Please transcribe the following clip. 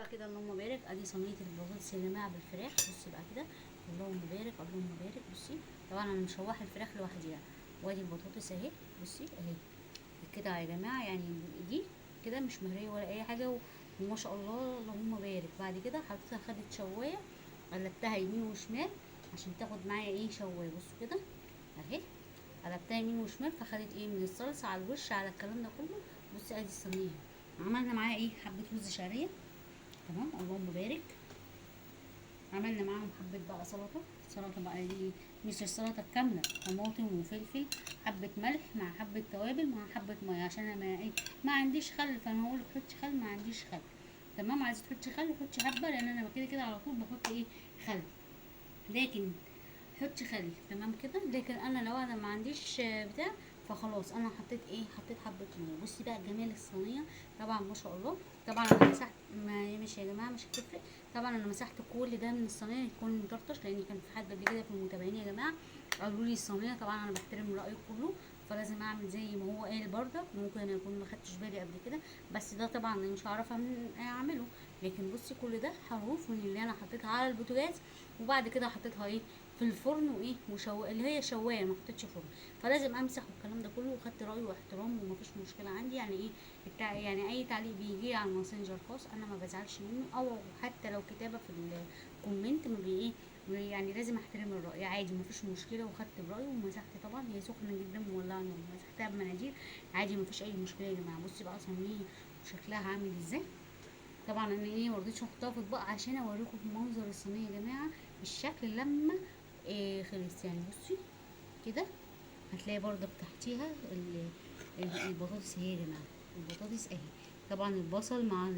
بقى كده اللهم بارك. ادي صينيه البطاطس يا جماعه بالفراخ. بصي بقى كده، اللهم بارك اللهم بارك. بصي طبعا انا مشوحه الفراخ لوحديها، وادي البطاطس اهي. بصي اهي كده يا جماعه، يعني دي كده مش مهريه ولا اي حاجه وما شاء الله اللهم بارك. بعد كده حطيتها خدت شوايه، قلبتها يمين وشمال عشان تاخد معايا ايه شوايه. بصوا كده اهي، قلبتها يمين وشمال فخدت ايه من الصلصه على الوش على الكلام ده كله. بصي ادي الصينيه عملنا معاها ايه، حبه رز شعريه. تمام اللهم بارك. عملنا معاهم حبه بقى سلطه بقى دي، مش السلطه الكامله، طماطم وفلفل، حبه ملح مع حبه توابل مع حبه ميه، عشان انا ما عنديش خل، فانا هقول لك حطي خل، ما عنديش خل. تمام، عايزه تحطي خل حطي حبه، لان انا كده كده على طول بحط ايه خل، لكن حطي خل. تمام كده، لكن انا لو انا ما عنديش بتاع فخلاص انا حطيت ايه، حطيت حبه ميه. بصي بقى جمال الصينيه، طبعا ما شاء الله. طبعا انا مسحت، ما مش يا جماعه مش هتفرق. طبعا انا مسحت كل ده من الصينيه يكون مطرطش، لان كان في حد قبل كده في المتابعين يا جماعه قالوا لي الصينيه. طبعا انا بحترم رايك كله، فلازم اعمل زي ما هو قال برضك. ممكن انا اكون ما خدتش بالي قبل كده، بس ده طبعا أنا مش هعرف اعمله. لكن بصي كل ده حروف من اللي انا حطيتها على البوتاجاز، وبعد كده حطيتها ايه في الفرن وايه اللي هي شوايه، ما حطيتش فرن. فلازم امسح والكلام ده كله، وخدت رايه واحترامه ومفيش مشكله عندي. يعني ايه يعني اي تعليق بيجي على الماسنجر خاص انا ما بزعلش منه، او حتى لو كتابه في الكومنت ما بي ايه يعني لازم احترم الراي عادي، مفيش مشكله. وخدت برايه ومسحت. طبعا هي سخنه جدا مولعه النار، مسحتها بمناديل عادي مفيش اي مشكله يا جماعه. بصي بقى صينيه وشكلها عامل ازاي. طبعا انا ايه مرضيتش احطها في اطباق عشان اوريكم منظر الصينيه يا جماعه، الشكل لما إيه خلص. يعني بصي كده هتلاقي برضك تحتيها البطاطس اهي يا جماعه، البطاطس اهي. طبعا البصل مع